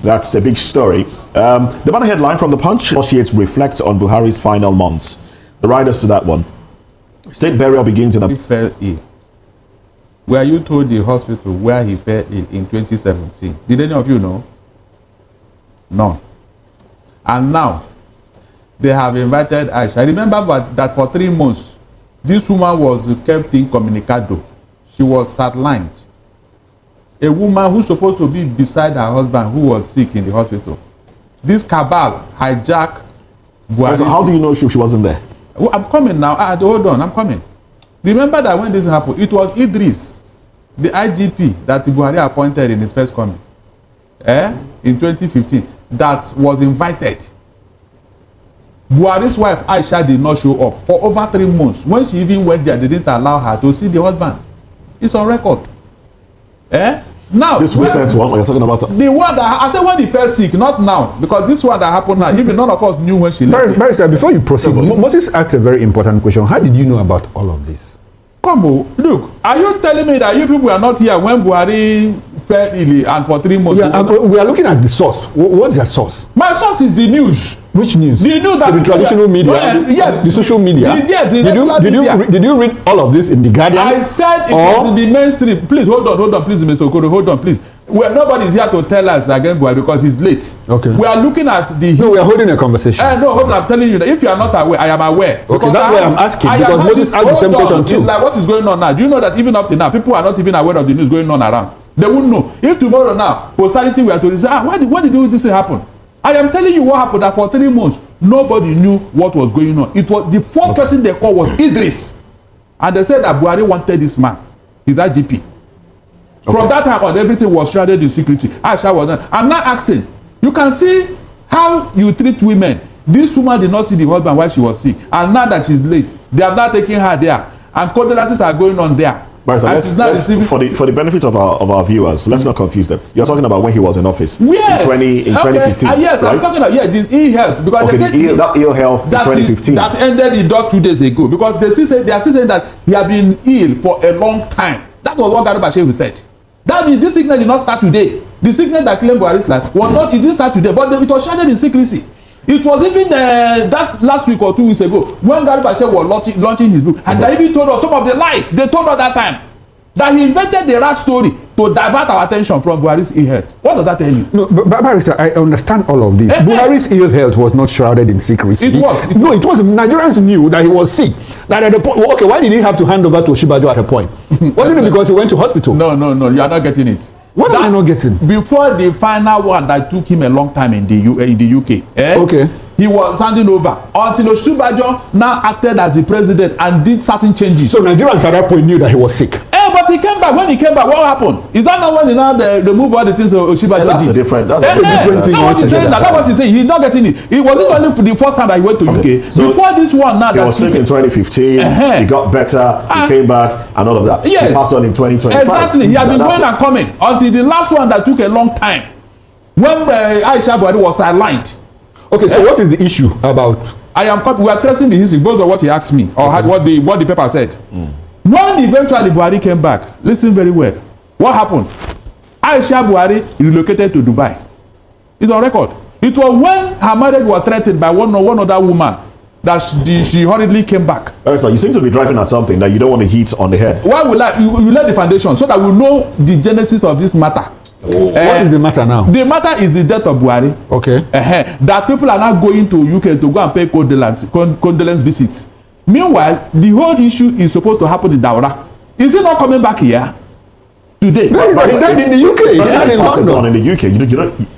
That's a big story. The banner headline from the Punch: Associates reflect on Buhari's final months. The riders to that one. State burial begins in a... He fell ill. Were you told the hospital where he fell ill in 2017? Did any of you know? No. And now, they have invited Aisha. I remember that for 3 months, this woman was kept incommunicado. She was sidelined. A woman who's supposed to be beside her husband who was sick in the hospital. This cabal hijacked Buhari. So how do you know she wasn't there? Well, I'm coming now. Hold on, I'm coming. Remember that when this happened, it was Idris, the IGP that Buhari appointed in his first coming, in 2015, that was invited. Buhari's wife Aisha did not show up for over 3 months. When she even went there, they didn't allow her to see the husband. It's on record. Now this recent one you're talking about, the one that I said when he fell sick, not now, because this one that happened now, even none of us knew when she left. Barrister, before you proceed, Moses asked a very important question. How did you know about all of this? Come on, look, are you telling me that you people are not here when Buhari fell ill and for 3 months? Yeah, we are looking at the source. What's your source? My source is the news. Which news? The news that the traditional media, yes, the social media. Yes, did you read all of this in the Guardian? I said it was in the mainstream. Please hold on, please, Mr. Okoro, hold on, please. Nobody is here to tell us again Buhari because he's late. Okay. We are looking at the. No, we are holding a conversation. No, hold on. I'm telling you that if you are not aware, I am aware. Okay, that's why I'm asking, because Moses asked the same question too. Like what is going on now? Do you know that even up to now, people are not even aware of the news going on around? They won't know. If tomorrow now, posterity were to say, why did this happen? I am telling you what happened. That for 3 months, nobody knew what was going on. It was the first person they called was Idris, and they said that Buhari wanted this man, his IGP. From that time on, everything was shrouded in secrecy. Aisha was done. I'm not asking. You can see how you treat women. This woman did not see the husband while she was sick, and now that she's late, they have not taken her there, and condolences are going on there. Let's, for the benefit of our viewers, let's not confuse them. You're talking about when he was in office. Yes. In 2015. Yes, right? I'm talking about this ill health, because they said that ill health in 2015 that ended in just 2 days ago, because they are still saying that he had been ill for a long time. That was what Garba Shehu said. That means this sickness did not start today. The sickness that claimed Buhari's life was not. It didn't start today, but it was shrouded in secrecy. It was even that last week or 2 weeks ago when Garba Shehu was launching his book, and they even told us some of the lies they told us that time. That he invented the right story to divert our attention from Buhari's ill health. What does that tell you? No, but Barrister, I understand all of this. Buhari's ill health was not shrouded in secrecy. It was. Nigerians knew that he was sick. That at the point, okay, why did he have to hand over to Oshibajo at a point? Wasn't it because he went to hospital? No, you are not getting it. What am I not getting? Before the final one that took him a long time in the UK. Okay. He was handing over until Oshibajo now acted as the president and did certain changes. So Nigerians at that point knew that he was sick. But he came back. When he came back, what happened? Is that not when they move all the things Oshibajo did? That's a different thing. That's what he's saying. He's not getting it. It wasn't only for the first time that he went to UK. So before this one now, he was sick in 2015. He got better. He came back and all of that. Yes. He passed on in 2025. Exactly. He had been going and coming until the last one that took a long time, when Aisha Buhari was sidelined. Okay, so what is the issue about? We are tracing the history based on what he asked me, or what the paper said. When eventually Buhari came back, listen very well. What happened? Aisha Buhari relocated to Dubai. It's on record. It was when her marriage was threatened by one other woman that she hurriedly came back. You seem to be driving at something that you don't want to hit on the head. Why will you lay the foundation so that we know the genesis of this matter? What is the matter now? The matter is the death of Buhari. Okay. That people are now going to UK to go and pay condolence visits. Meanwhile, the whole issue is supposed to happen in Daura. Is he not coming back here today? No, he died in the UK. He died in the UK.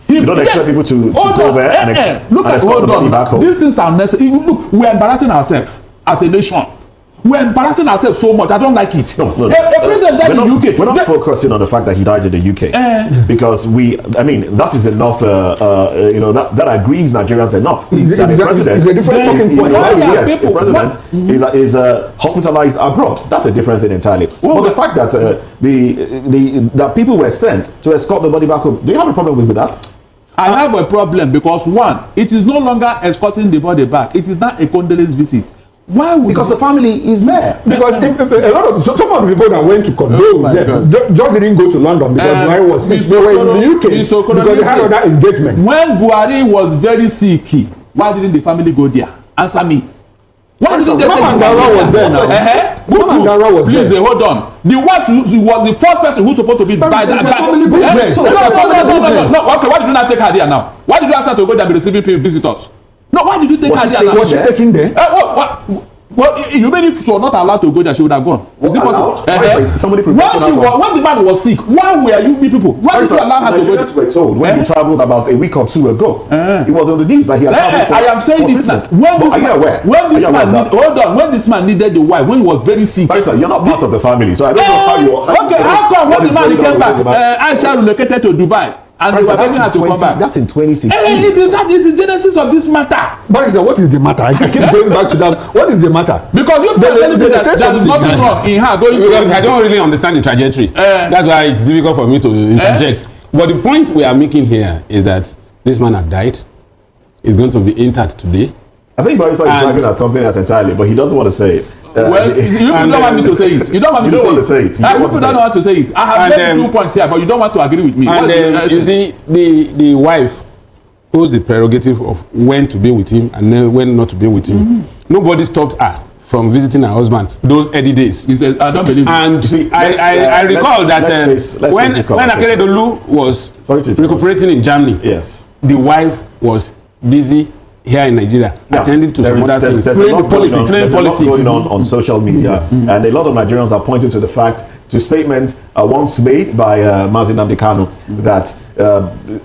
You don't expect people to go there and escort the money back home. These things are necessary. Look, we are embarrassing ourselves as a nation. We are embarrassing ourselves so much. I don't like it. No. A president died in the UK. We're not focusing on the fact that he died in the UK because that is enough. That aggrieves Nigerians enough. It's a different talking point. Yes, the president is hospitalized abroad. That's a different thing entirely. But the fact that that people were sent to escort the body back home, do you have a problem with that? I have a problem because one, it is no longer escorting the body back. It is not a condolence visit. Why would because the family is there. Because a lot of some of the people that went to condole with them just didn't go to London because Buhari was sick. They were in the UK because they had other engagements. When Buhari was very sick, why didn't the family go there? Answer me. Why didn't they take Dara was there now. Dara was Please, there. hold on. The wife was the first person who's supposed to be by that. Family business. No. Okay, why did you not take her there now? Why did you ask her to go there and be receiving visitors? No, why did you take her there now? Was she taking there? Well, you mean if she was not allowed to go there, she would have gone. Is it possible? Somebody when the man was sick, why were you people? Why did you allow her to go there? Nigerians were told when he traveled about a week or two ago. It was on the news that he had traveled for I am saying this now. When this man needed the wife, when he was very sick. Barrister, you're not part of the family, so I don't know how you are. Okay, how come when the man came back, Aisha relocated to Dubai? And they were begging her to come back. That's in 2016. It is the genesis of this matter. Barrister, what is the matter? I keep going back to that. What is the matter? Because you tell me that there is nothing wrong in her going because I don't really understand the trajectory. That's why it's difficult for me to interject. But the point we are making here is that this man has died. He's going to be intact today. I think Barrister is driving at something else entirely, but he doesn't want to say it. Well, you don't want me to say it. You don't want me to say it. People don't want to say it. I have made 2 points here, but you don't want to agree with me. And then you see, the wife holds the prerogative of when to be with him and then when not to be with him. Nobody stopped her from visiting her husband those early days. I don't believe it. And see, I recall that when Akeredolu was recuperating in Germany, yes, the wife was busy here in Nigeria, attending to some other things. There's a lot going on social media, and a lot of Nigerians are pointing to the fact, to statements once made by Mazi Nnamdi Kanu that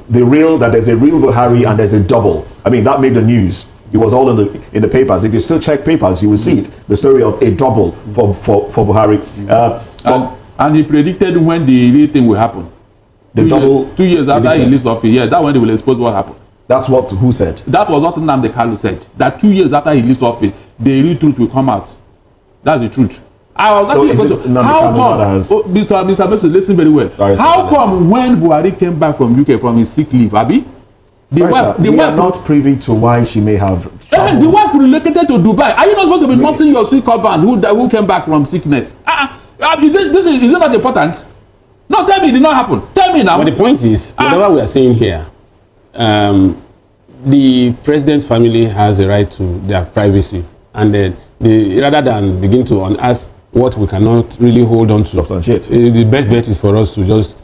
there's a real Buhari and there's a double. I mean, that made the news. It was all in the papers. If you still check papers, you will see it. The story of a double for Buhari. And he predicted when the real thing will happen. The double 2 years after he leaves office. Yeah, that's when they will expose what happened. That's what who said? That was what Nnamdi Kanu said. That 2 years after he leaves office, the real truth will come out. That's the truth. I was how come? Mr. Messi, listen very well. How come when Buhari came back from UK from his sick leave, Abi? We are not privy to why she may have traveled. The wife relocated to Dubai. Are you not supposed to be nursing your sick husband who came back from sickness? Is it not important? No, tell me it did not happen. Tell me now. But the point is, whatever we are saying here, the president's family has a right to their privacy, and then rather than begin to unearth what we cannot really hold on to, the best bet is for us to just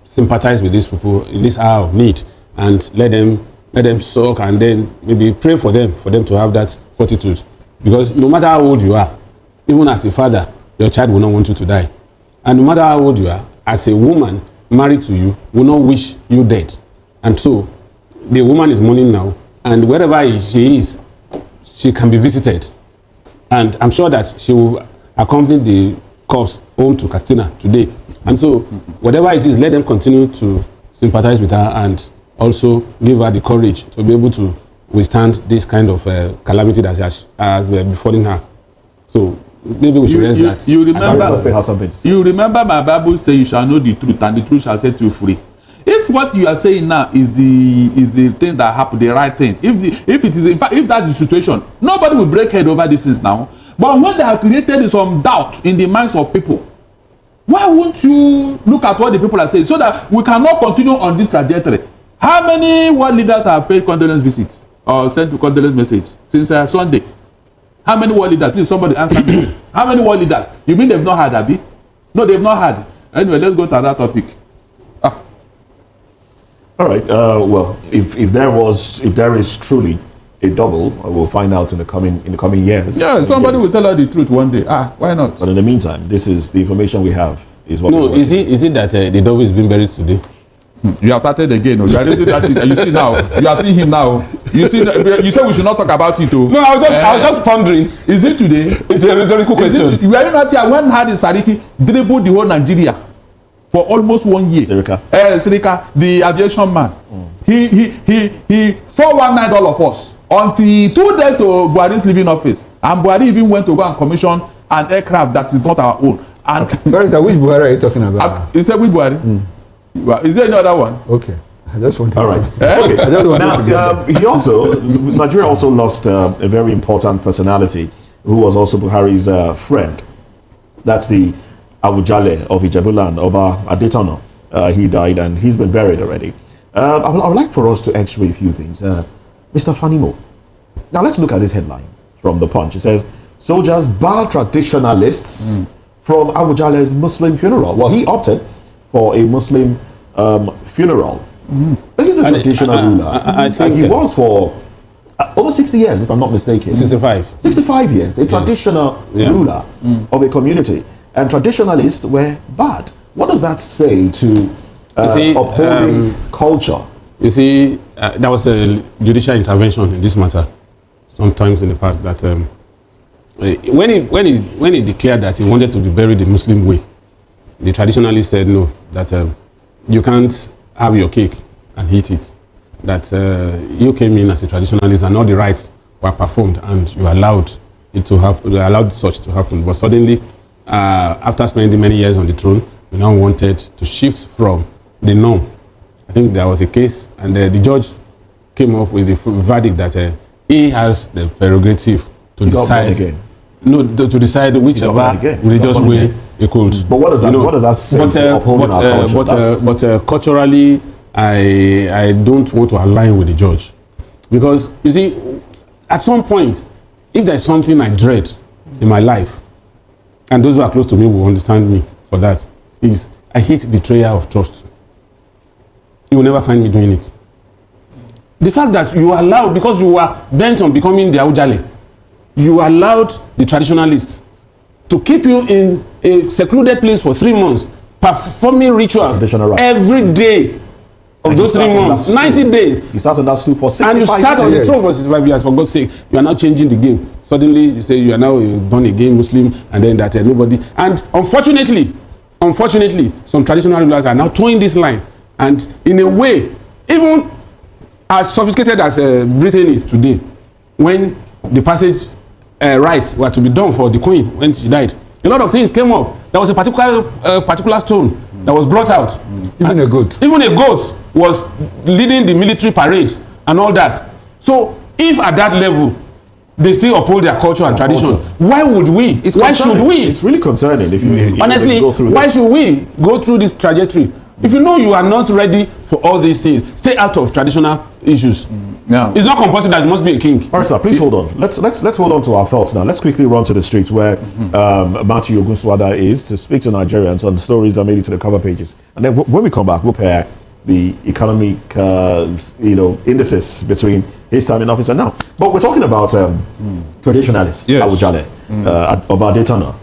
sympathize with these people in this hour of need and let them soak, and then maybe pray for them to have that fortitude, because no matter how old you are, even as a father, your child will not want you to die, and no matter how old you are, as a woman married to you, will not wish you dead. And so the woman is mourning now, and wherever she is, she can be visited, and I'm sure that she will accompany the corpse home to Katsina today. And so whatever it is, let them continue to sympathize with her and also give her the courage to be able to withstand this kind of calamity that has befallen her. So maybe we should rest that. You remember my Bible say you shall know the truth, and the truth shall set you free. If what you are saying now is the thing that happened, the right thing, if that is the situation, nobody will break head over these things now. But when they have created some doubt in the minds of people, why won't you look at what the people are saying so that we cannot continue on this trajectory? How many world leaders have paid condolence visits or sent a condolence message since Sunday? How many world leaders? Please, somebody answer me. How many world leaders? You mean they've not had, Abi? No, they've not had. Anyway, let's go to another topic. All right. Well, if there is truly a double, we'll find out in the coming years. Yeah, somebody will tell her the truth one day. Why not? But in the meantime, this is the information we have. Is it that the double is being buried today? You have started again. You see now. You have seen him now. You said we should not talk about it. No, I was just pondering. Is it today? It's a rhetorical question. You are not here when Hadi Sariki dribbled the whole Nigeria for almost 1 year. Sirika, the aviation man. He 419 all of us until 2 days to Buhari's leaving office, and Buhari even went to go and commission an aircraft that is not our own. And which Buhari are you talking about? You said which Buhari? Is there any other one? Okay. I just want to. All right. Okay. I don't want Nigeria also lost a very important personality who was also Buhari's friend. That's the Awujale of Ijebuland, Oba Adetono. He died and he's been buried already. I would like for us to x-ray a few things. Mr. Fanimo, now let's look at this headline from The Punch. It says, soldiers bar traditionalists from Awujale's Muslim funeral. Well, he opted for a Muslim funeral. But he's a traditional ruler. I think he was for over 60 years, if I'm not mistaken. 65. 65 years, a traditional ruler of a community. And traditionalists were bad. What does that say to upholding culture? You see, there was a judicial intervention in this matter sometimes in the past that when he declared that he wanted to be buried the Muslim way, the traditionalists said no, that you can't have your cake and eat it. That you came in as a traditionalist and all the rites were performed and you allowed it to happen, you allowed such to happen. But suddenly, after spending many years on the throne, we now wanted to shift from the norm. I think there was a case and the judge came up with the verdict that he has the prerogative to decide. To decide whichever religious way he could. But what does that say to upholding our culture? But culturally, I don't want to align with the judge, because you see, at some point, if there's something I dread in my life, and those who are close to me will understand me for that, is I hate betrayal of trust. You will never find me doing it. The fact that you allowed, because you were bent on becoming the Awujale, you allowed the traditionalists to keep you in a secluded place for 3 months, performing rituals every day of those 3 months, 90 days. You sat on that stool for 65 years. And you sat on the stool for 65 years, for God's sake. You are now changing the game. Suddenly, you say you are now a born-again Muslim, and then that nobody. And unfortunately, some traditional rulers are now towing this line. And in a way, even as sophisticated as Britain is today, when the passage rites were to be done for the Queen when she died, a lot of things came up. There was a particular stone that was brought out. Even a goat was leading the military parade and all that. So if at that level they still uphold their culture and tradition, why would we? Why should we? It's really concerning if you honestly go through this. Why should we go through this trajectory? If you know you are not ready for all these things, stay out of traditional issues. Yeah. It's not compulsory that you must be a king. All right, sir, please hold on. Let's hold on to our thoughts now. Let's quickly run to the streets where Matthew Ogunswada is to speak to Nigerians on the stories that made it to the cover pages. And then when we come back, we'll pair the economic indices between his time in office and now. But we're talking about traditionalists, Awujale, Oba Adetono,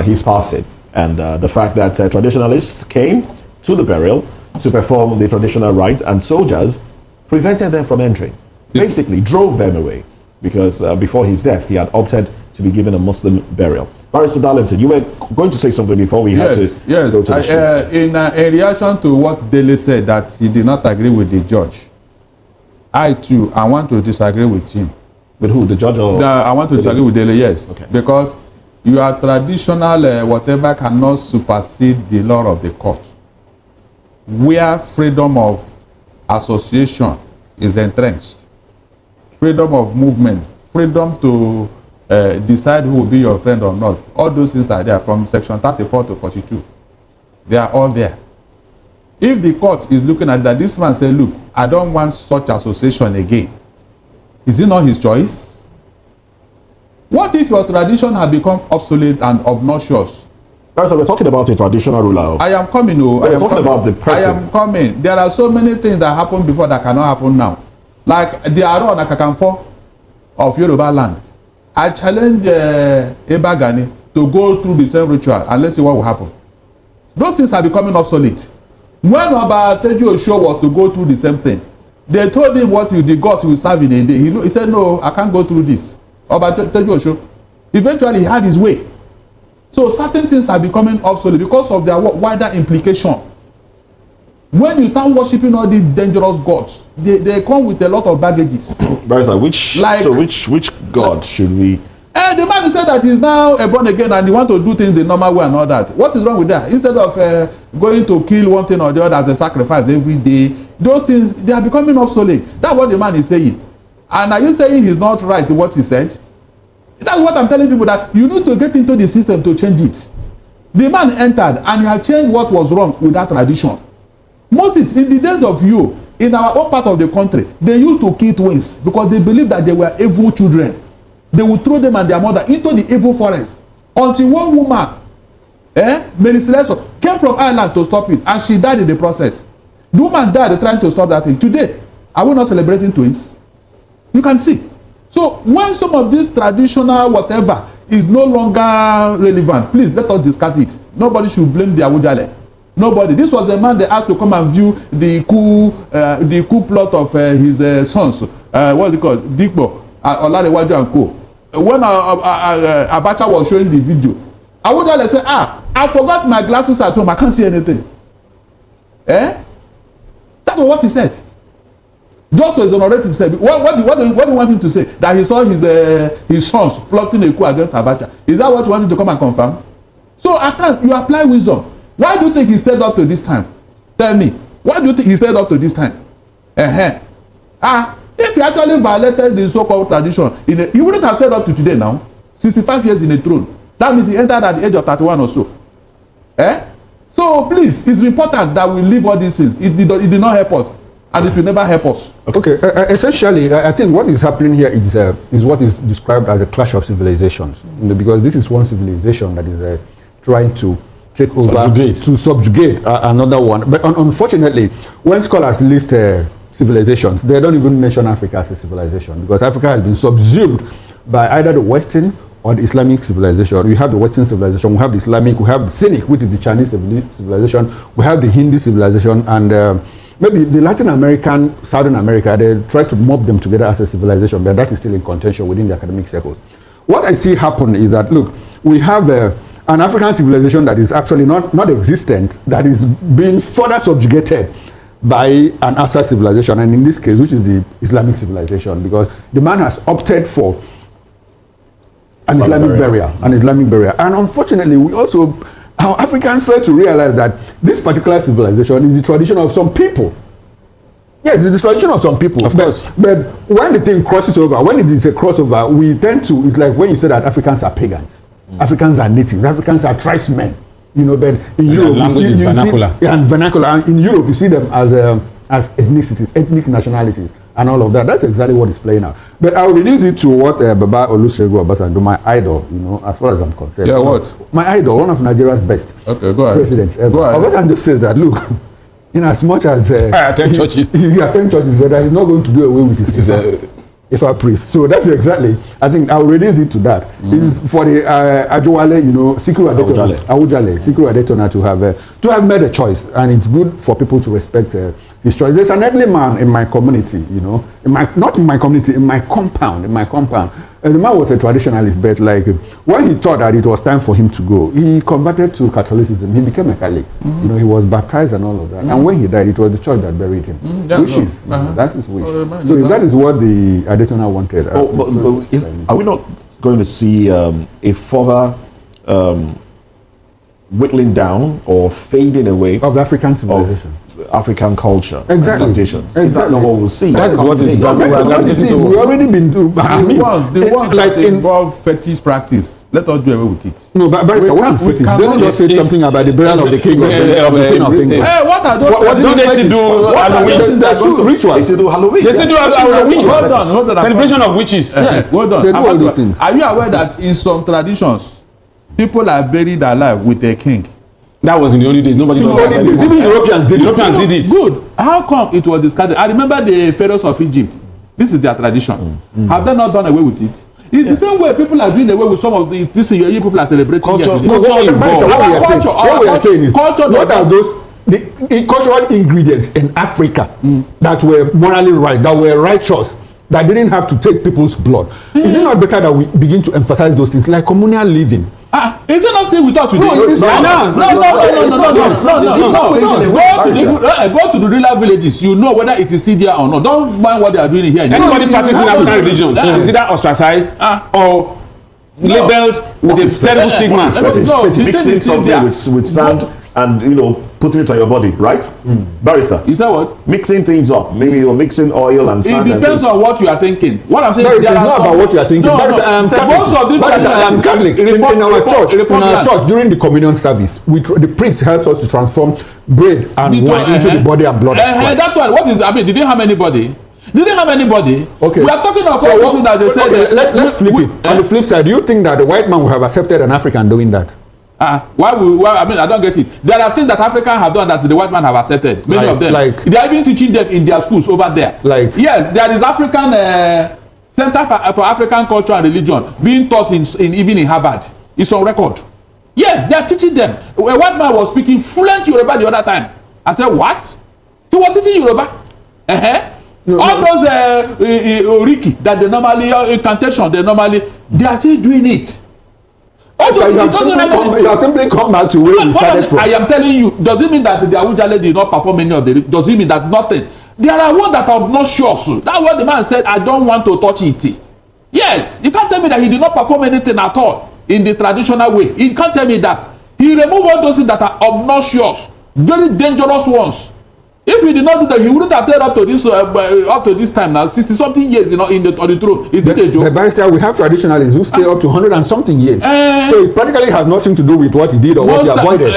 his passing, and the fact that traditionalists came to the burial to perform the traditional rites, and soldiers prevented them from entering. Basically drove them away, because before his death he had opted to be given a Muslim burial. Barrister Darlington, you were going to say something before we had to go to the streets. In reaction to what Dele said, that he did not agree with the judge, I want to disagree with him. With who? The judge or? I want to disagree with Dele, yes. Okay. Because your traditional whatever cannot supersede the law of the court, where freedom of association is entrenched, freedom of movement, freedom to decide who will be your friend or not. All those things are there from section 34 to 42. They are all there. If the court is looking at that, this man say, look, I don't want such association again. Is it not his choice? What if your tradition has become obsolete and obnoxious? So we're talking about a traditional ruler. I am coming. We're talking about the person. I am coming. There are so many things that happened before that cannot happen now. Like the Aro and Akakanfo of Yoruba land. I challenge Eba Gani to go through the same ritual and let's see what will happen. Those things are becoming obsolete. When Oba Teju Osho was to go through the same thing, they told him what the gods will serve in a day. He said, no, I can't go through this. Oba Teju Osho. Eventually, he had his way. So certain things are becoming obsolete because of their wider implication. When you start worshiping all these dangerous gods, they come with a lot of baggages. Barrister, which god should we? The man said that he's now born again and he want to do things the normal way and all that. What is wrong with that? Instead of going to kill one thing or the other as a sacrifice every day, those things, they are becoming obsolete. That's what the man is saying. And are you saying he's not right in what he said? That's what I'm telling people, that you need to get into the system to change it. The man entered and he had changed what was wrong with that tradition. Moses, in the days of you, in our own part of the country, they used to kill twins because they believed that they were evil children. They would throw them and their mother into the evil forest until one woman, Mary Celeste, came from Ireland to stop it, and she died in the process. The woman died trying to stop that thing. Today, are we not celebrating twins? You can see. So when some of this traditional whatever is no longer relevant, please let us discard it. Nobody should blame the Awujale. Nobody. This was the man they asked to come and view the coup plot of his sons. What's it called? Dikbo, Olarewaju and Co. When Abacha was showing the video, Awujale said, I forgot my glasses at home. I can't see anything. That was what he said. Just to exonerate himself. What do you want him to say? That he saw his sons plotting a coup against Abacha. Is that what you want him to come and confirm? So I can't. You apply wisdom. Why do you think he stayed up to this time? Tell me. Why do you think he stayed up to this time? If he actually violated the so-called tradition, he wouldn't have stayed up to today now. 65 years in a throne. That means he entered at the age of 31 or so. So please, it's important that we leave all these things. It did not help us. And it will never help us. Okay, essentially, I think what is happening here is what is described as a clash of civilizations. Because this is one civilization that is trying to take over, to subjugate another one. But unfortunately, when scholars list civilizations, they don't even mention Africa as a civilization, because Africa has been subsumed by either the Western or the Islamic civilization. We have the Western civilization, we have the Islamic, we have the Cynic, which is the Chinese civilization, we have the Hindu civilization, and maybe the Latin American, Southern America, they try to mob them together as a civilization, but that is still in contention within the academic circles. What I see happen is that, look, we have an African civilization that is actually not existent, that is being further subjugated by an outside civilization, and in this case, which is the Islamic civilization, because the man has opted for an Islamic barrier. And unfortunately, our Africans fail to realize that this particular civilization is the tradition of some people. Yes, it's the tradition of some people. Of course. But when the thing crosses over, when it is a crossover, we tend to, it's like when you say that Africans are pagans, Africans are natives, Africans are tribesmen. But in Europe, you see vernacular. And in Europe, you see them as ethnicities, ethnic nationalities, and all of that. That's exactly what is playing out. But I'll reduce it to what Baba Olusegun Obasanjo, my idol, as far as I'm concerned. Yeah, what? My idol, one of Nigeria's best presidents ever. Obasanjo says that, look, in as much as I attend churches. He attends churches, but he's not going to do away with his Ifa priest. So that's exactly, I think I'll reduce it to that. It's for the Ajowale, Sikiru Adetona to have made a choice, and it's good for people to respect his choice. There's an elderly man in my community, not in my community, in my compound. And the man was a traditionalist, but like when he thought that it was time for him to go, he converted to Catholicism. He became a Catholic. He was baptized and all of that. And when he died, it was the church that buried him. That's his wish. So if that is what the Adetona wanted. Are we not going to see a further whittling down or fading away of African civilization? African culture, exactly. Is that not what we'll see? That is what is we've already been through. The ones that involve fetish practice, let us do away with it. No, but what is fetish? They don't just say something about the burial of the king of England. What are those? What do they do Halloween? There's two rituals. They still do Halloween. They still do Halloween. Hold on. Celebration of witches. Yes, hold on. They do all those things. Are you aware that in some traditions, people are buried alive with a king? That was in the early days. Nobody does that anymore. Even Europeans did it. Good. How come it was discarded? I remember the pharaohs of Egypt. This is their tradition. Have they not done away with it? It's the same way people are doing away with some of the things people are celebrating. Culture. What we are saying is, what are those the cultural ingredients in Africa that were morally right, that were righteous, that didn't have to take people's blood? Is it not better that we begin to emphasize those things like communal living? Is it not staying with us today? No, it is not. No. Go to the rural villages. You know whether it is still there or not. Don't mind what they are doing here. Anybody practicing African religion is either ostracized or labeled with a terrible stigma. Mixing something with sand and putting it on your body, right? Barrister. Is that what? Mixing things up. Maybe you're mixing oil and sand. It depends on what you are thinking. What I'm saying is not about what you are thinking. Most of the Catholic in our church during the communion service, the priest helps us to transform bread and wine into the body and blood of Christ. That one. What is? I mean, did they harm anybody? Did they harm anybody? Okay. We are talking about something that they said. Okay, let's flip it. On the flip side, do you think that the white man would have accepted an African doing that? Why? I mean, I don't get it. There are things that Africans have done that the white man have accepted. Many of them. They are even teaching them in their schools over there. Yes, there is African Center for African Culture and Religion being taught even in Harvard. It's on record. Yes, they are teaching them. A white man was speaking fluent Yoruba the other time. I said, what? He was teaching Yoruba. All those oriki that they normally incantation, they are still doing it. You have simply come back to where you started from. I am telling you, does it mean that the Awujale did not perform any of the? Does it mean that nothing? There are ones that are obnoxious. That's what the man said. I don't want to touch it. Yes, you can't tell me that he did not perform anything at all in the traditional way. You can't tell me that he removed all those things that are obnoxious, very dangerous ones. If he did not do that, he wouldn't have stayed up to this time now, 60-something years, on the throne. Is it a joke? The barrister, we have traditionalists who stay up to 100 and something years. So it practically has nothing to do with what he did or what he avoided.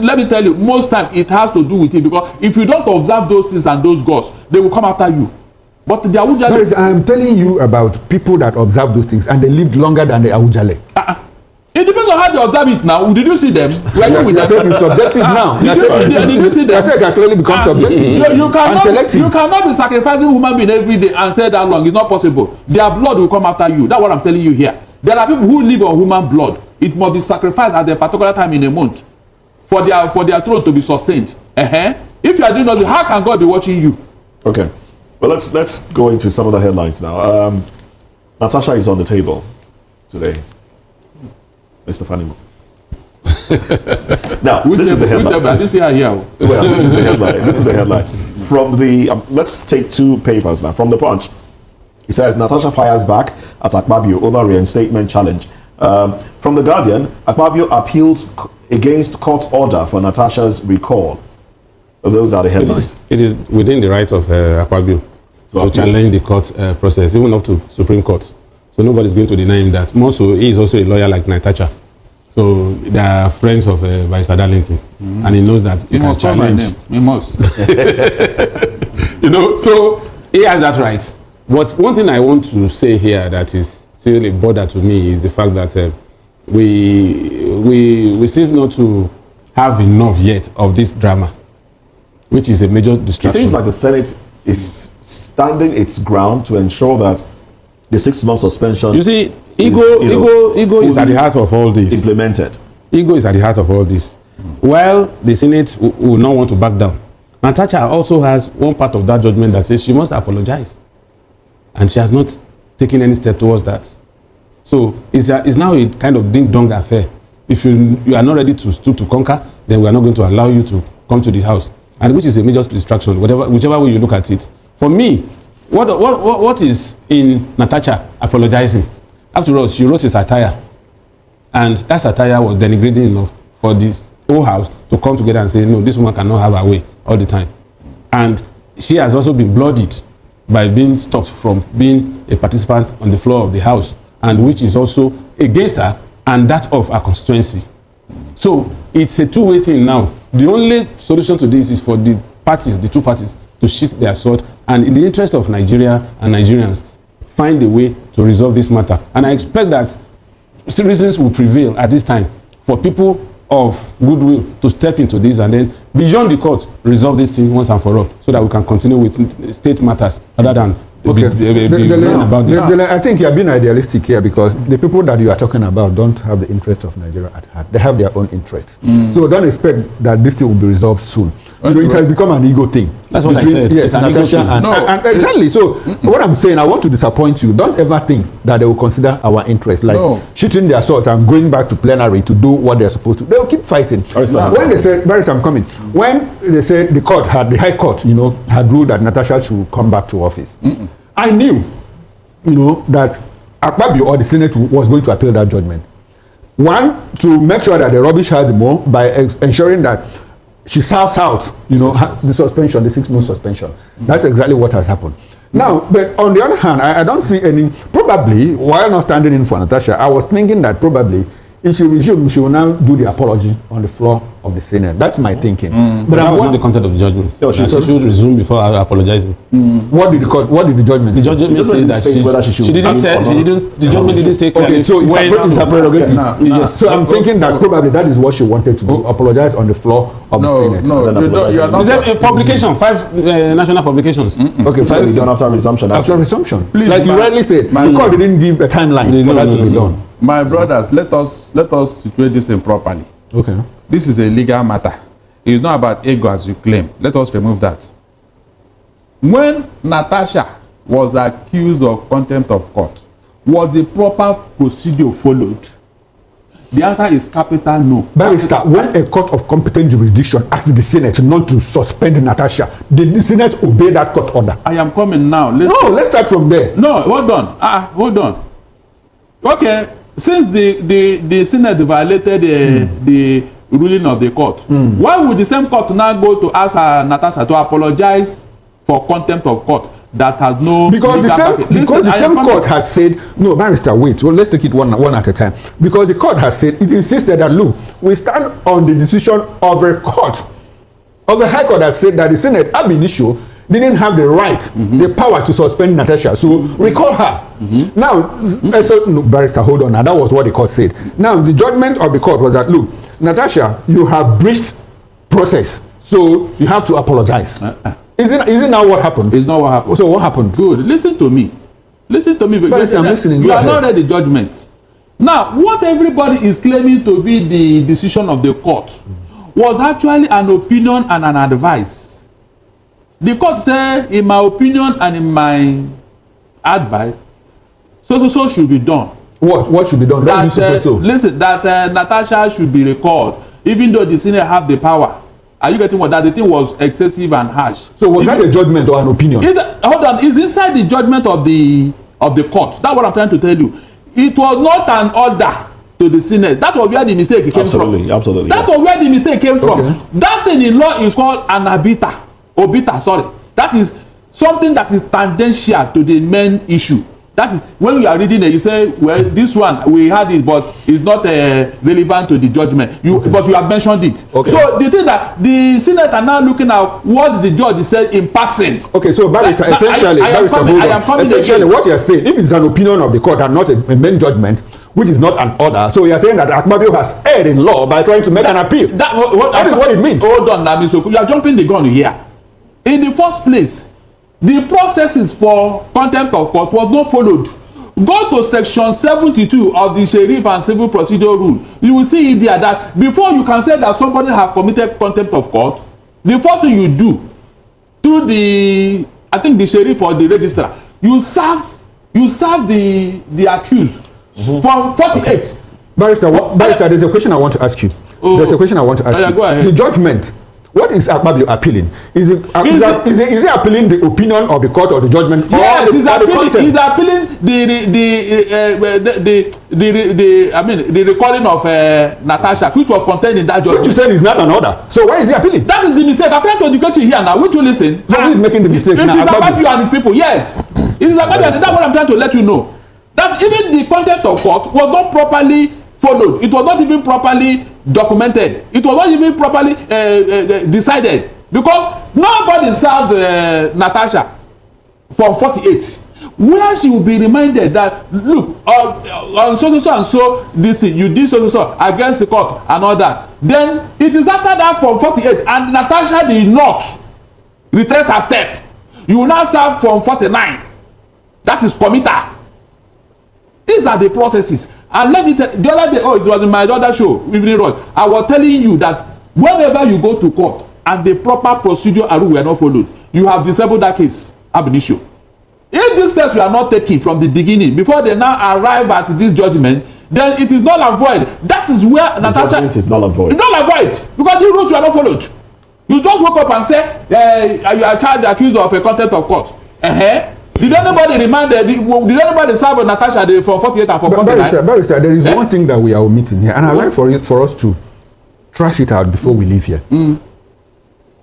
Let me tell you, most time it has to do with it, because if you don't observe those things and those gods, they will come after you. But the Awujale... I am telling you about people that observe those things and they lived longer than the Awujale. It depends on how they observe it now. Did you see them? It's subjective now. Did you see them? It has clearly become subjective and selective. You cannot be sacrificing human being every day and stay that long. It's not possible. Their blood will come after you. That's what I'm telling you here. There are people who live on human blood. It must be sacrificed at a particular time in a month for their throne to be sustained. If you are doing nothing, how can God be watching you? Okay. Well, let's go into some of the headlines now. Natasha is on the table today. Mr. Fanimo. Now, this is the headline. I didn't see her here. Well, this is the headline. This is the headline. From the, let's take two papers now. From the Punch, it says, Natasha fires back at Akpabio over reinstatement challenge. From the Guardian, Akpabio appeals against court order for Natasha's recall. Those are the headlines. It is within the right of Akpabio to challenge the court process, even up to Supreme Court. So nobody's going to deny him that. More so, he is also a lawyer like Natasha. So they are friends of Vice Darlington, and he knows that he must challenge. He must. So he has that right. But one thing I want to say here that is still a bother to me is the fact that we seem not to have enough yet of this drama, which is a major distraction. It seems like the Senate is standing its ground to ensure that the 6-month suspension. You see, ego is at the heart of all this. Implemented. Ego is at the heart of all this. While the Senate will not want to back down, Natasha also has one part of that judgment that says she must apologize, and she has not taken any step towards that. So it's now a kind of ding-dong affair. If you are not ready to stoop to conquer, then we are not going to allow you to come to the house, and which is a major distraction, whichever way you look at it. For me, what is in Natasha apologizing? After all, she wrote a satire, and that satire was denigrating enough for this whole house to come together and say, no, this woman cannot have her way all the time. And she has also been bloodied by being stopped from being a participant on the floor of the house, and which is also against her and that of her constituency. So it's a two-way thing now. The only solution to this is for the two parties, to sheath their sword, and in the interest of Nigeria and Nigerians, find a way to resolve this matter. And I expect that reasons will prevail at this time for people of goodwill to step into this and then, beyond the court, resolve this thing once and for all, so that we can continue with state matters rather than about this. I think you are being idealistic here, because the people that you are talking about don't have the interest of Nigeria at heart. They have their own interests. So don't expect that this thing will be resolved soon. It has become an ego thing. That's what I said. Yes, Natasha and exactly. So what I'm saying, I want to disappoint you. Don't ever think that they will consider our interest, like shooting their swords and going back to plenary to do what they're supposed to. They will keep fighting. When they said, Barris, I'm coming. When they said the High Court, had ruled that Natasha should come back to office, I knew, that Akpabio or the Senate was going to appeal that judgment. One, to make sure that the rubbish has more by ensuring that she serves out, you know, the suspension, the 6-month suspension. That's exactly what has happened. Now, but on the other hand, I don't see any, probably, while not standing in for Natasha, I was thinking that probably if she resumed, she will now do the apology on the floor of the Senate. That's my thinking. But that was not the content of the judgment. No, she should resume before apologizing. What did the judgment say? The judgment says that she didn't say, the judgment didn't state clearly. Okay, so it's her prerogative. So I'm thinking that probably that is what she wanted to do, apologize on the floor of the Senate. No, you are not. Is there a publication, 5 national publications? Okay, it's done after resumption. After resumption. Please, like you rightly said, the court didn't give a timeline for that to be done. My brothers, let us situate this in properly. Okay. This is a legal matter. It's not about ego as you claim. Let us remove that. When Natasha was accused of contempt of court, was the proper procedure followed? The answer is capital no. Barrister, when a court of competent jurisdiction asked the Senate not to suspend Natasha, did the Senate obey that court order? I am coming now. Let's start from there. No, hold on. Hold on. Okay, since the Senate violated the ruling of the court, why would the same court now go to ask Natasha to apologize for contempt of court that has no... Because the same court had said, no, Barrister, wait, well, let's take it one at a time. Because the court has said, it insisted that, look, we stand on the decision of a court, of a high court that said that the Senate, ab initio, didn't have the right, the power to suspend Natasha. So recall her. Now, no, Barrister, hold on. Now, that was what the court said. Now, the judgment of the court was that, look, Natasha, you have breached process. So you have to apologize. Is it now what happened? It's not what happened. So what happened? Good. Listen to me. Barrister, I'm listening. You are not read the judgment. Now, what everybody is claiming to be the decision of the court was actually an opinion and an advice. The court said, in my opinion and in my advice, so should be done. What should be done? Listen, that Natasha should be recalled, even though the Senate have the power. Are you getting what? That the thing was excessive and harsh. So was that a judgment or an opinion? Hold on, it's inside the judgment of the court. That's what I'm trying to tell you. It was not an order to the Senate. That was where the mistake came from. Absolutely. That was where the mistake came from. That thing in law is called an obita, sorry. That is something that is tangential to the main issue. That is, when you are reading it, you say, well, this one, we had it, but it's not relevant to the judgment. But you have mentioned it. Okay. So the thing that the Senate are now looking at what the judge said in passing. Okay, so Barrister, essentially, what you are saying, if it's an opinion of the court and not a main judgment, which is not an order, so you are saying that Akpabio has erred in law by trying to make an appeal. That is what it means. Hold on, Namiso, you are jumping the gun here. In the first place, the processes for contempt of court was not followed. Go to section 72 of the Sheriff and Civil Procedure Rule. You will see it there that before you can say that somebody have committed contempt of court, the first thing you do through the sheriff or the registrar, you serve the accused from 48. Okay. Barrister, there's a question I want to ask you. There's a question I want to ask you. Go ahead. The judgment. What is Akpabio appealing? Is it appealing the opinion of the court or the judgment? Yes, he's appealing the recalling of Natasha, which was contained in that judgment. Which you said is not an order. So why is he appealing? That is the mistake. I'm trying to educate you here now. Which you listen? So who is making the mistake? It is Akpabio and his people. Yes, it is Akpabio. That's what I'm trying to let you know. That even the content of court was not properly followed. It was not even properly documented. It was not even properly decided, because nobody served Natasha from 48, where she will be reminded that, look, on so and so this thing you did so against the court and all that. Then it is after that from 48 and Natasha did not retrace her step, you will now serve from 49. That is committal. These are the processes. And let me tell you, the other day, it was in my other show, Evening Road, I was telling you that whenever you go to court and the proper procedure and rule were not followed, you have disabled that case ab initio. If these steps were not taken from the beginning, before they now arrive at this judgment, then it is null and void. That is where the Natasha... judgment is null and void. It's null and void, because the rules were not followed. You just woke up and say, you are accused of a contempt of court. Did anybody remind did anybody serve Natasha from 48 and from 49? Barrister, there is one thing that we are omitting here, and I'd like for us to trash it out before we leave here.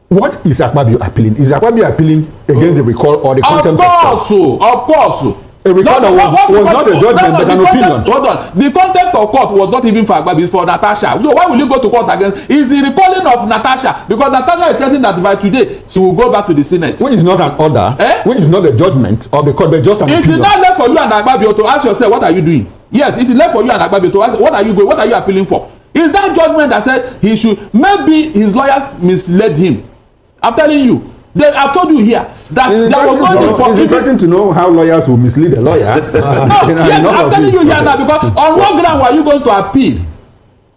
What is Akpabio appealing? Is Akpabio appealing against the recall or the contempt of court? Of course. A recall was not a judgment, but an opinion. Hold on. The contempt of court was not even for Akpabio, it's for Natasha. So why will you go to court against? It's the recalling of Natasha, because Natasha is threatening that by today she will go back to the Senate. Which is not an order, which is not a judgment of the court, but just an opinion. It is not left for you and Akpabio to ask yourself, what are you doing? Yes, it is left for you and Akpabio to ask, what are you appealing for? Is that judgment that said he should, maybe his lawyers misled him? I'm telling you, I've told you here that there was no need for. It's interesting to know how lawyers will mislead a lawyer. Yes, I'm telling you here now, because on what ground were you going to appeal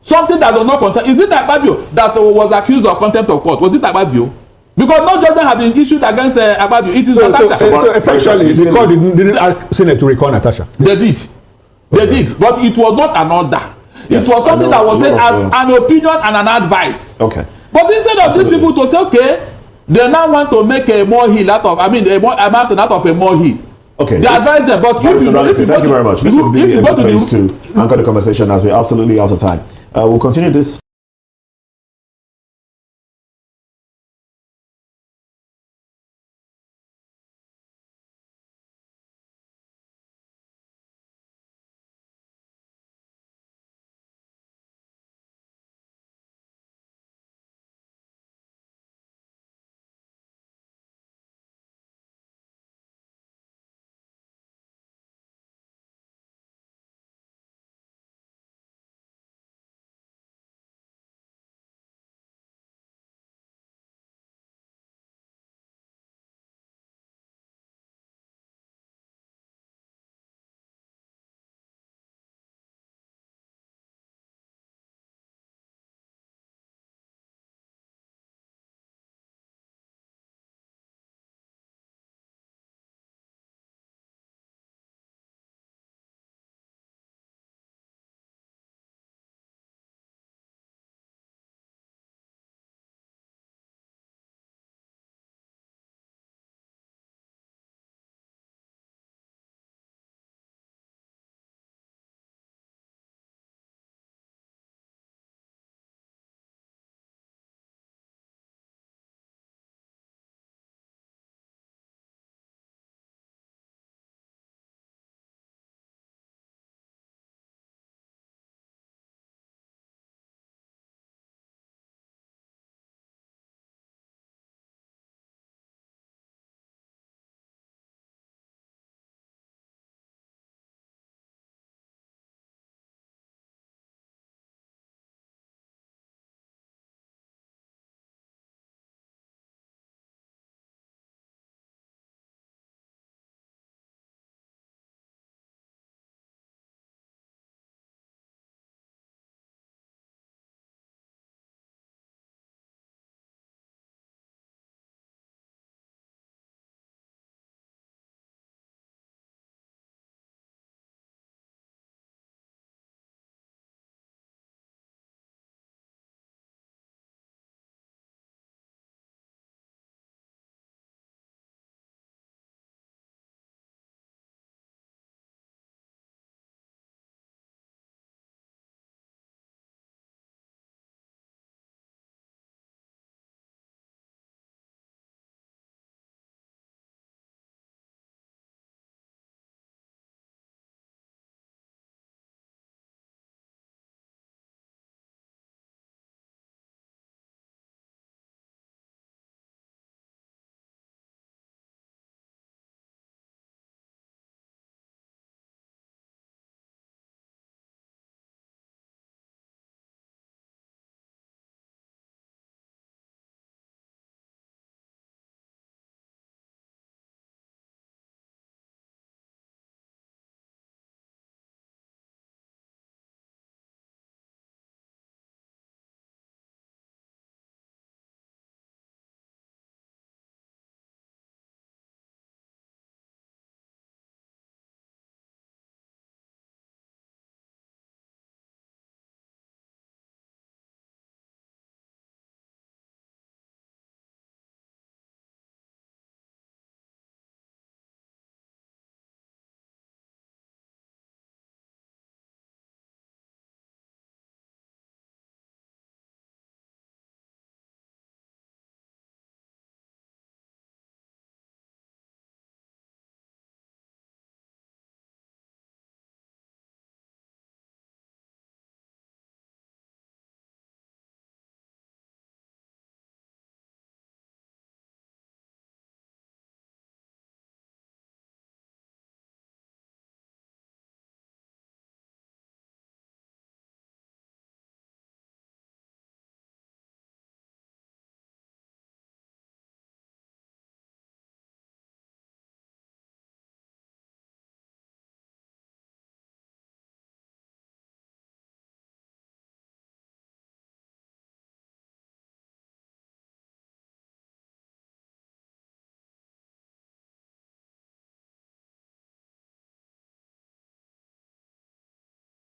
something that does not contempt? Is it Akpabio that was accused of contempt of court? Was it Akpabio? Because no judgment has been issued against Akpabio. It is Natasha. So essentially, the court didn't ask Senate to recall Natasha. They did, but it was not an order. It was something that was said as an opinion and an advice. Okay. But instead of these people to say, okay, they now want to make a molehill out of, a mountain out of a molehill. Okay. They advise them, but if you thank you very much. This will be a good place to anchor the conversation as we're absolutely out of time. We'll continue this.